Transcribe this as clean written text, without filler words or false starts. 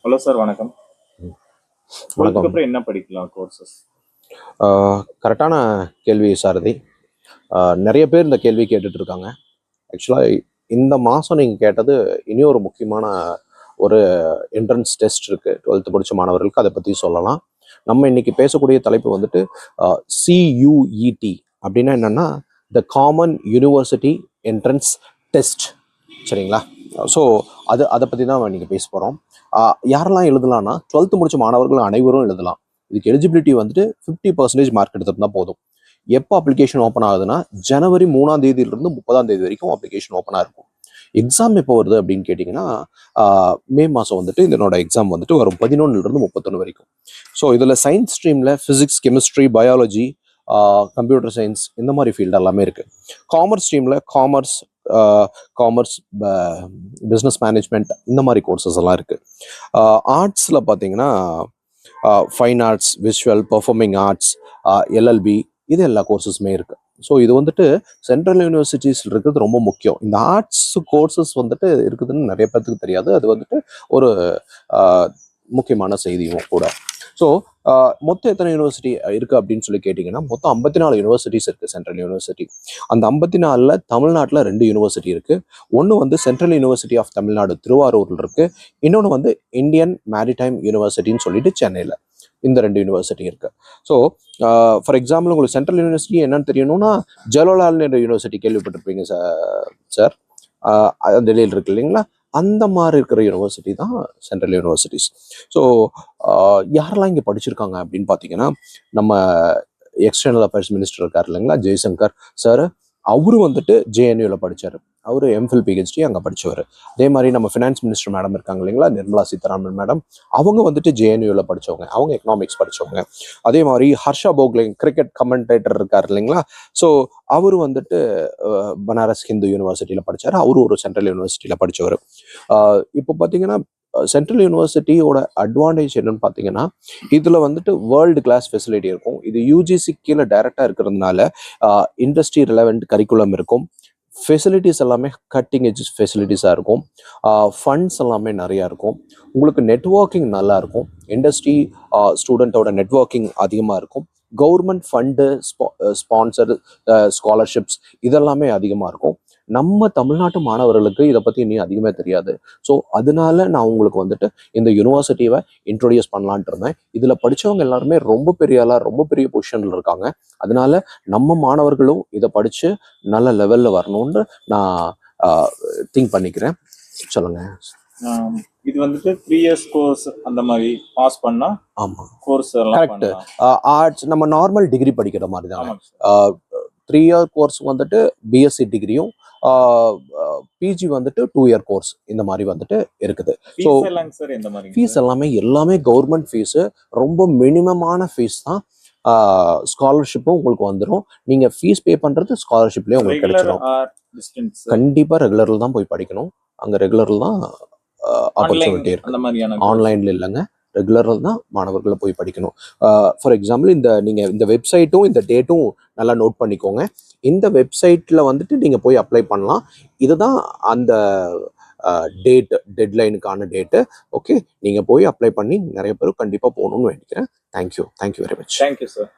Hello sir, வணக்கம். வணக்கம். அப்புறம் என்ன படிக்கலாம் கோர்சஸ்? கரெக்டான கேள்வி சாரதி. நிறைய பேர் இந்த கேள்வி கேட்டுட்டு இருக்காங்க. ஆக்சுவலாக இந்த மாதம் நீங்கள் கேட்டது இனி ஒரு முக்கியமான ஒரு என்ட்ரன்ஸ் டெஸ்ட் இருக்குது 12th படித்த மாணவர்களுக்கு. அதை பற்றி சொல்லலாம். நம்ம இன்னைக்கு பேசக்கூடிய தலைப்பு வந்துட்டு CUET அப்படின்னா என்னென்னா the common university entrance test. சரிங்களா? ஸோ அதை பற்றி தான் நீங்கள் பேச போகிறோம். யாரெல்லாம் எழுதலாம்னா 12th முடிச்ச மாணவர்கள் அனைவரும் எழுதலாம். இதுக்கு எலிஜிபிலிட்டி வந்துட்டு 50% மார்க் எடுத்துருந்தா போதும். எப்போ அப்ளிகேஷன் ஓப்பன் ஆகுதுன்னா ஜனவரி 3ஆம் தேதியிலிருந்து 30ஆம் தேதி வரைக்கும் அப்ளிகேஷன் ஓப்பனாக இருக்கும். எக்ஸாம் எப்போ வருது அப்படின்னு கேட்டிங்கன்னா மே மாதம் வந்துட்டு இதனோட எக்ஸாம் வந்துட்டு வரும் 11லிருந்து 31 வரைக்கும். ஸோ இதில் சயின்ஸ் ஸ்ட்ரீமில் physics, chemistry, biology, computer science இந்த மாதிரி ஃபீல்டு எல்லாமே இருக்குது. காமர்ஸ் ஸ்ட்ரீமில் காமர்ஸ், பிஸ்னஸ் மேனேஜ்மெண்ட் இந்த மாதிரி கோர்சஸ் எல்லாம் இருக்குது. ஆர்ட்ஸில் பார்த்தீங்கன்னா fine arts, visual, performing arts, LLB இது எல்லா கோர்சஸுமே இருக்குது. ஸோ இது வந்துட்டு சென்ட்ரல் யூனிவர்சிட்டிஸில் இருக்கிறது ரொம்ப முக்கியம். இந்த ஆர்ட்ஸ் கோர்சஸ் வந்துட்டு இருக்குதுன்னு நிறைய பேருக்கு தெரியாது. அது வந்துட்டு ஒரு முக்கியமான செய்தியும் கூட. ஸோ மொத்தம் எத்தனை யூனிவர்சிட்டி இருக்குது அப்படின்னு சொல்லி கேட்டிங்கன்னா மொத்தம் 54 யூனிவர்சிட்டிஸ் இருக்குது சென்ட்ரல் யூனிவர்சிட்டி. அந்த 54ல் தமிழ்நாட்டில் 2 யூனிவர்சிட்டி இருக்குது. ஒன்று வந்து சென்ட்ரல் யூனிவர்சிட்டி ஆஃப் தமிழ்நாடு திருவாரூரில் இருக்குது. இன்னொன்று வந்து இந்தியன் மேரிடைம் யூனிவர்சிட்டின்னு சொல்லிட்டு சென்னையில். இந்த 2 யூனிவர்சிட்டி இருக்குது. ஸோ ஃபார் எக்ஸாம்பிள் உங்களுக்கு சென்ட்ரல் யூனிவர்சிட்டி என்னன்னு தெரியணும்னா ஜவஹர்லால் நேரு யூனிவர்சிட்டி கேள்விப்பட்டிருப்பீங்க சார். டெல்லியில் இருக்கு இல்லைங்களா? அந்த மாதிரி இருக்கிற யூனிவர்சிட்டி தான் சென்ட்ரல் யூனிவர்சிட்டிஸ். ஸோ யாரெல்லாம் இங்கே படிச்சிருக்காங்க அப்படின்னு பார்த்தீங்கன்னா நம்ம எக்ஸ்டர்னல் அஃபேர்ஸ் மினிஸ்டர் இருக்கார் இல்லைங்களா, ஜெய்சங்கர் சார். அவரு வந்துட்டு JNUவில் படித்தார். அவர் MPhil PhD அங்கே படித்தவர். அதே மாதிரி நம்ம ஃபினான்ஸ் மினிஸ்டர் மேடம் இருக்காங்க இல்லைங்களா, நிர்மலா சீதாராமன் மேடம். அவங்க வந்துட்டு JNUவில் படித்தவங்க. அவங்க எக்கனாமிக்ஸ் படித்தவங்க. அதே மாதிரி ஹர்ஷா போக்லே கிரிக்கெட் கமெண்டேட்டர் இருக்கார் இல்லைங்களா. ஸோ அவர் வந்துட்டு பனாரஸ் ஹிந்து யூனிவர்சிட்டியில் படித்தார். அவரு ஒரு சென்ட்ரல் யூனிவர்சிட்டியில் படித்தவர். இப்போ பார்த்தீங்கன்னா சென்ட்ரல் யூனிவர்சிட்டியோட அட்வான்டேஜ் என்னன்னு பார்த்தீங்கன்னா இதில் வந்துட்டு வேர்ல்டு கிளாஸ் ஃபெசிலிட்டி இருக்கும். இது UGC கீழே டைரெக்டாக இருக்கிறதுனால இண்டஸ்ட்ரி ரிலவெண்ட் கரிக்குலம் இருக்கும். ஃபெசிலிட்டிஸ் எல்லாமே கட்டிங் எட்ஜ் ஃபெசிலிட்டிஸாக இருக்கும். ஃபண்ட்ஸ் எல்லாமே நிறையா இருக்கும். உங்களுக்கு நெட்வொர்க்கிங் நல்லா இருக்கும். இண்டஸ்ட்ரி ஸ்டூடெண்ட்டோட நெட்வொர்க்கிங் அதிகமாக இருக்கும். கவர்மெண்ட் ஃபண்டு, ஸ்பான்சர், ஸ்காலர்ஷிப்ஸ் இதெல்லாமே அதிகமாக இருக்கும். நம்ம தமிழ்நாட்டு மாணவர்களுக்கு இதை பற்றி இன்னும் அதிகமாக தெரியாது. ஸோ அதனால நான் உங்களுக்கு வந்துட்டு இந்த யூனிவர்சிட்டியை இன்ட்ரோடியூஸ் பண்ணலான்ட்டு இருந்தேன். இதில் படித்தவங்க எல்லாருமே ரொம்ப பெரிய பொசிஷனில் இருக்காங்க. அதனால நம்ம மாணவர்களும் இதை படித்து நல்ல லெவலில் வரணும்னு நான் திங்க் பண்ணிக்கிறேன். சொல்லுங்க. இது வந்துட்டு 3 years கோர்ஸ் அந்த மாதிரி பாஸ் பண்ணா ஆமாம், கோர்ஸ் கரெக்ட். ஆர்ட்ஸ் நம்ம நார்மல் டிகிரி படிக்கிற மாதிரி தான். 3 year கோர்ஸ் வந்துட்டு BSc டிகிரியும், PG வந்துட்டு 2 year கோர்ஸ் இந்த மாதிரி வந்துட்டு இருக்குது. ஸோ ஃபீஸ் எல்லாமே கவர்மெண்ட் ஃபீஸு. ரொம்ப மினிமமான ஃபீஸ் தான். ஸ்காலர்ஷிப்பும் உங்களுக்கு வந்துடும். நீங்கள் ஃபீஸ் பே பண்ணுறது ஸ்காலர்ஷிப்லேயே உங்களுக்கு கிடைச்சிடும். கண்டிப்பாக ரெகுலரில் தான் போய் படிக்கணும். அங்கே ரெகுலரில் தான் ஆப்பர்ச்சுனிட்டி இருக்கு. ஆன்லைனில் இல்லைங்க, ரெகுலரில் தான் மாணவர்களை போய் படிக்கணும். ஃபார் எக்ஸாம்பிள் நீங்கள் இந்த வெப்சைட்டும் இந்த டேட்டும் நல்லா நோட் பண்ணிக்கோங்க. இந்த வெப்சைட்டில் வந்துட்டு நீங்கள் போய் அப்ளை பண்ணலாம். இதுதான் அந்த டெட்லைனுக்கான டேட்டு. ஓகே, நீங்கள் போய் அப்ளை பண்ணி நிறைய பேர் கண்டிப்பாக போகணும்னு வேண்டிக்கிறேன். Thank you very much. Thank you sir.